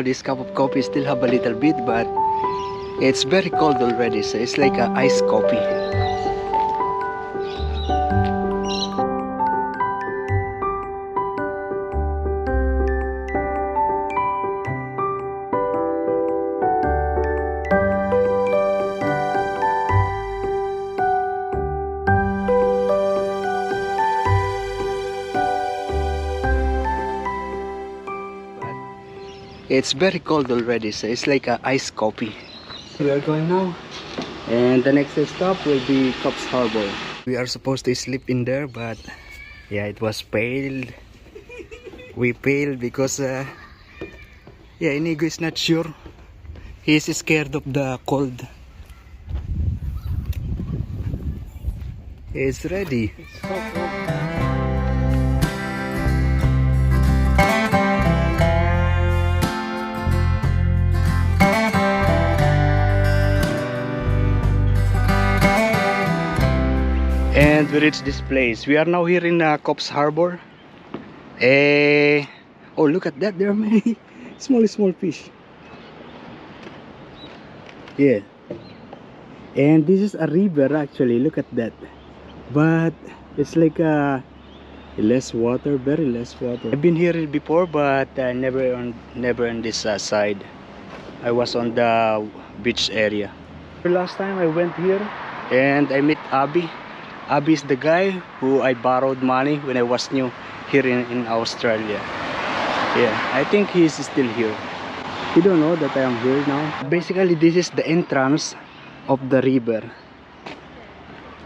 This cup of coffee still have a little bit, but it's very cold already, so it's like a iced coffee. It's very cold already, so it's like a iced coffee. We are going now, and the next stop will be Coffs Harbour. We are supposed to sleep in there, but yeah, it was failed. We failed because yeah, Inigo is not sure. He is scared of the cold. It's ready. It's so cold. And we reached this place. We are now here in Coffs Harbour. Oh, look at that. There are many small fish. Yeah. And this is a river actually. Look at that. But it's like less water, very less water. I've been here before, but never on this side. I was on the beach area. The last time I went here and I met Abby. Abby is the guy who I borrowed money when I was new here in Australia. Yeah, I think he is still here. He don't know that I am here now. Basically, this is the entrance of the river.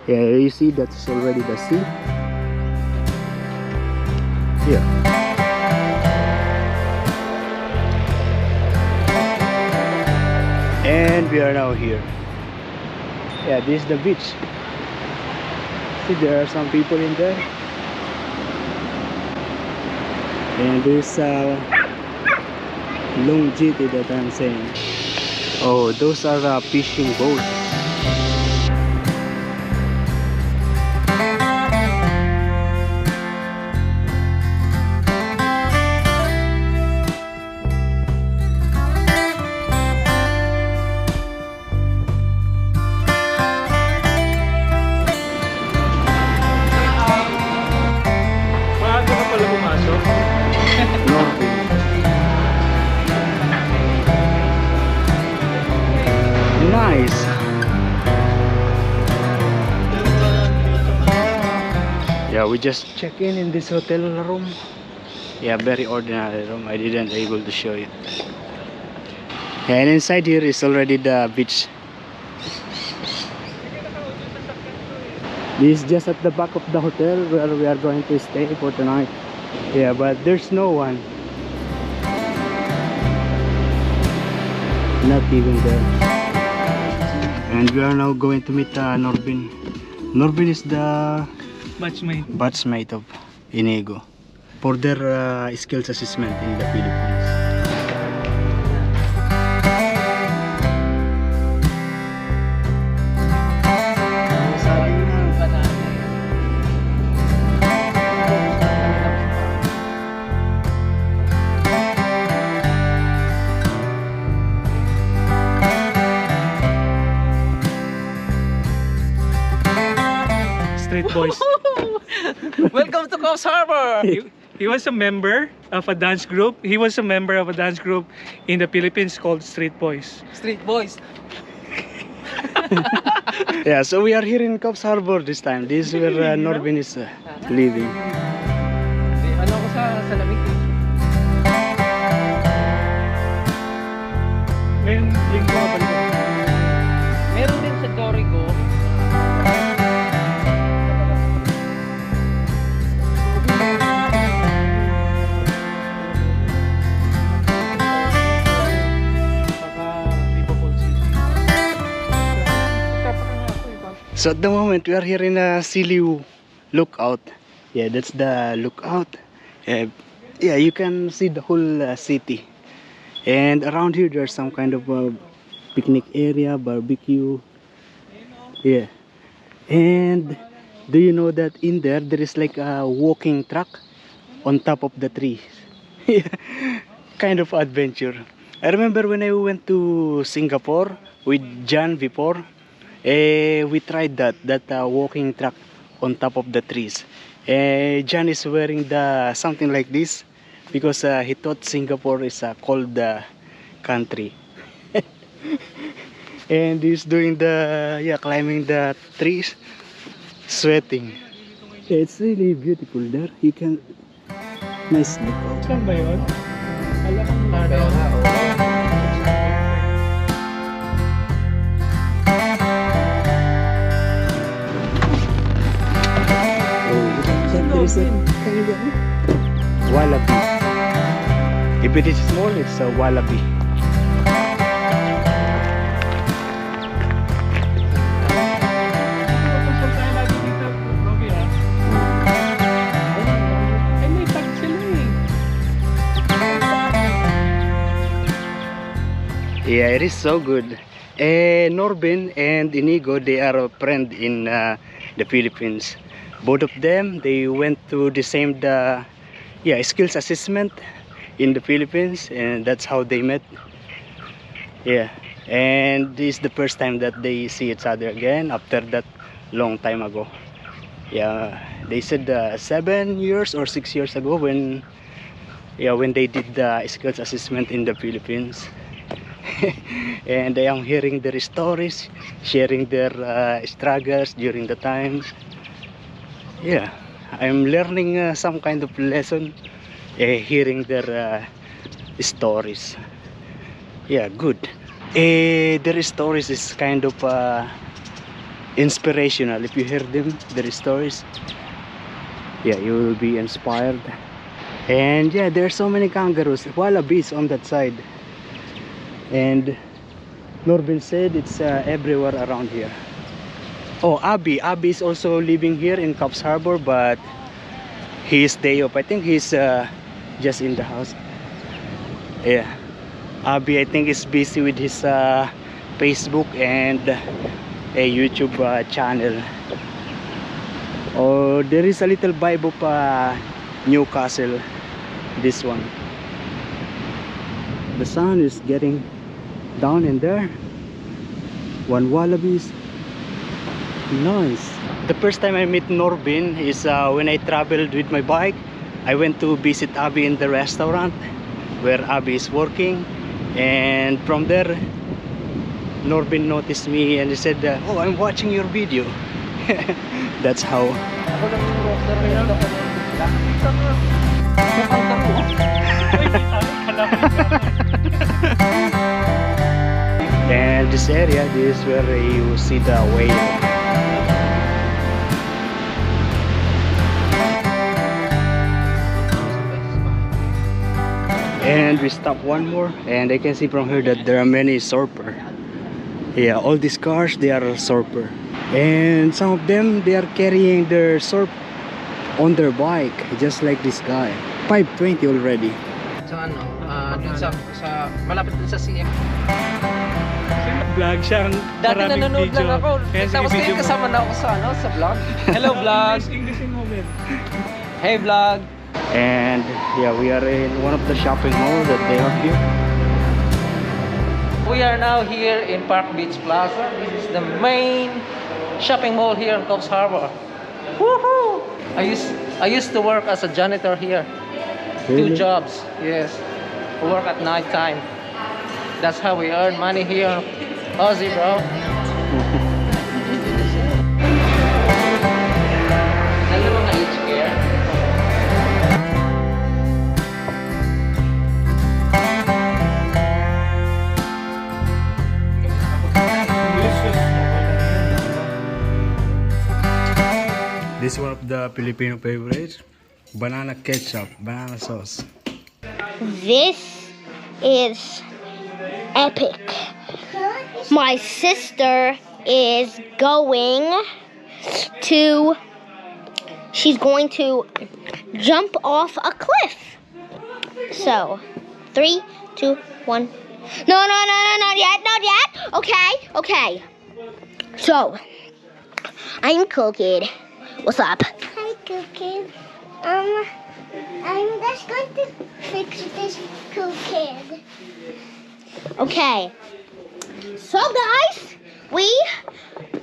Yeah, you see that's already the sea. Yeah. And we are now here. Yeah, this is the beach. See, there are some people in there. And this long jetty that I'm saying. Oh, those are fishing boats. Norvin. Nice. Yeah, we just check in this hotel room. Yeah, very ordinary room. I didn't able to show you. Yeah, and inside here is already the beach. This is just at the back of the hotel where we are going to stay for tonight. Yeah, but there's no one. Not even there. And we are now going to meet Norvin. Norvin is the batchmate of Inigo for their skills assessment in the Philippines. Street boys. Welcome to Coffs Harbour. He was a member of a dance group. He was a member of a dance group in the Philippines called Street Boys. Street boys. Yeah, so we are here in Coffs Harbour this time. This is where Norvin is living. Ano ko sa lamig eh. Ngayon, linggo ka balik. Meron din sa Dorigo. So at the moment we are here in a Siliu lookout. Yeah, that's the lookout. Yeah, you can see the whole city. And around here there's some kind of picnic area, barbecue. Yeah. And do you know that in there is like a walking track on top of the tree? Kind of adventure. I remember when I went to Singapore with John before, we tried that walking track on top of the trees. John is wearing the something like this because he thought Singapore is a cold country. And he's doing the climbing the trees, sweating. Yeah, it's really beautiful there. You can nice look out. Saan ba yun? Alam ko There is a wallaby. If it is small, it's a wallaby. Yeah, it is so good. Norvin and Inigo, they are a friend in the Philippines. Both of them, they went to the same skills assessment in the Philippines, and that's how they met. Yeah, and this is the first time that they see each other again after that long time ago. Yeah, they said 7 years or 6 years ago when they did the skills assessment in the Philippines. And I am hearing their stories, sharing their struggles during the time. Yeah, I'm learning some kind of lesson, hearing their stories. Yeah, good. Their stories is kind of inspirational. If you hear them, their stories, yeah, you will be inspired. And yeah, there are so many kangaroos, wallabies on that side. And Norvin said it's everywhere around here. Oh, Abby is also living here in Coffs Harbour, but his day off. I think he's just in the house. Yeah, Abby, I think is busy with his Facebook and a YouTube channel. Oh, there is a little vibe of Newcastle, this one. The sun is getting down in there. One wallabies. Nice. The first time I met Norvin is when I traveled with my bike. I went to visit Abby in the restaurant where Abby is working, and from there Norvin noticed me and he said, oh, I'm watching your video. That's how. And this area, this is where you see the whale. And we stop one more, and I can see from here that there are many surfer. Yeah, all these cars, they are surfer, and some of them, they are carrying their surf on their bike, just like this guy. 520 already. Sa ano, dun sa malapit dun sa CM. Vlog siya. Dati nanonood lang ako. Kaya Tapos sige, ngayon video kasama na ako sa vlog. Hello vlog. English moment. Hey vlog. And yeah, we are in one of the shopping malls that they have here. We are now here in Park Beach Plaza. This is the main shopping mall here in Coffs Harbour. Woohoo! I used to work as a janitor here. Really? 2 jobs, yes. Work at night time. That's how we earn money here. Aussie, bro. This is one of the Filipino favorites. Banana ketchup, banana sauce. This is epic. My sister is she's going to jump off a cliff. So, 3, 2, 1. No, not yet. Okay. So, I'm cooking. What's up? Hi, Cookie. I'm just going to fix this cookie. Okay. So guys, we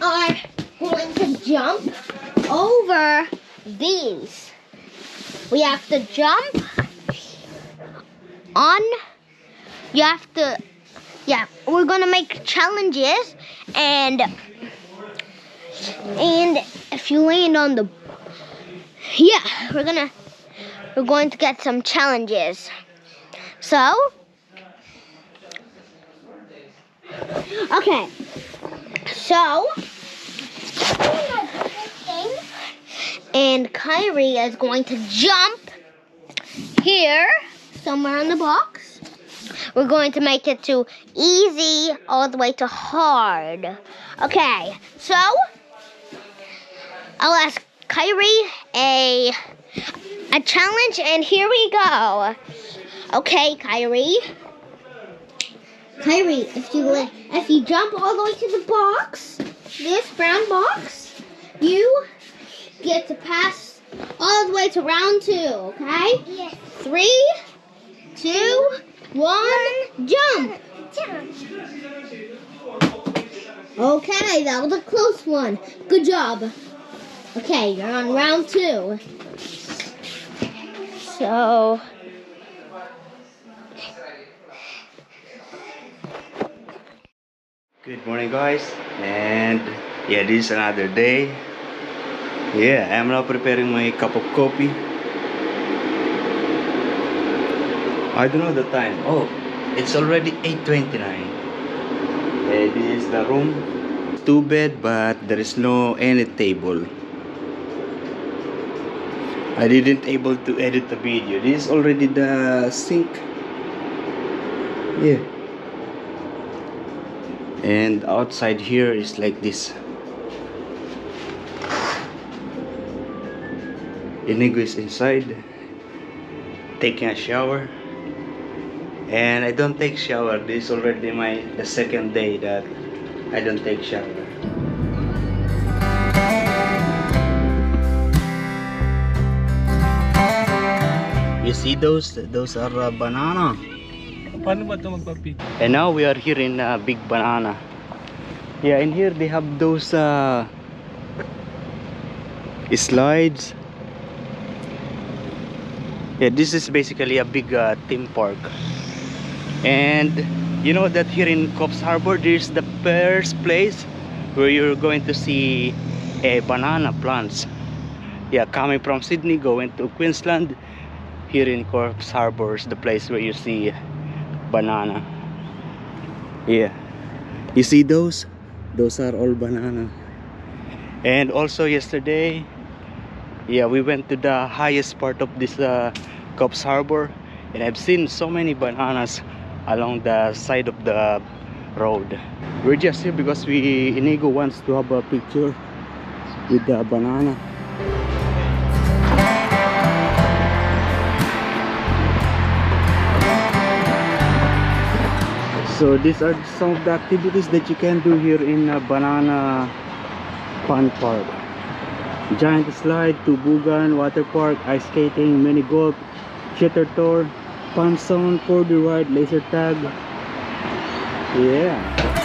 are going to jump over these. We have to jump on. You have to, yeah, we're gonna make challenges, and if you land on the, yeah, we're going to get some challenges. So, okay, so, and Kyrie is going to jump here, somewhere in the box. We're going to make it to easy all the way to hard. Okay, so, I'll ask Kyrie a challenge, and here we go. Okay, Kyrie. Kyrie, if you jump all the way to the box, this brown box, you get to pass all the way to round 2, okay? Yes. 3, 2, 1, jump! Okay, that was a close one. Good job. Okay, you're on round 2. So, Good morning, guys, and yeah, this is another day. Yeah, I'm now preparing my cup of coffee. I don't know the time. Oh, it's already 8:29. This is the room. 2 bed, but there is no any table. I didn't able to edit the video. This is already the sink. Yeah. And outside here is like this. Inigo is inside taking a shower, and I don't take shower. This is already the second day that I don't take shower. You see those are banana. Paano ba ito magpapit? And now we are here in Big Banana. Yeah, in here they have those slides. Yeah, this is basically a big theme park. And you know that here in Coffs Harbour there's the first place where you're going to see banana plants. Yeah, coming from Sydney going to Queensland, here in Coffs Harbour is the place where you see banana. Yeah, you see those are all banana. And also yesterday, yeah, we went to the highest part of this Coffs Harbour, and I've seen so many bananas along the side of the road. We're just here because Inigo wants to have a picture with the banana. So these are some of the activities that you can do here in Banana Fun Park. Giant slide, tubugan, water park, ice skating, mini golf, shitter tour, fun zone, 4D ride, laser tag. Yeah.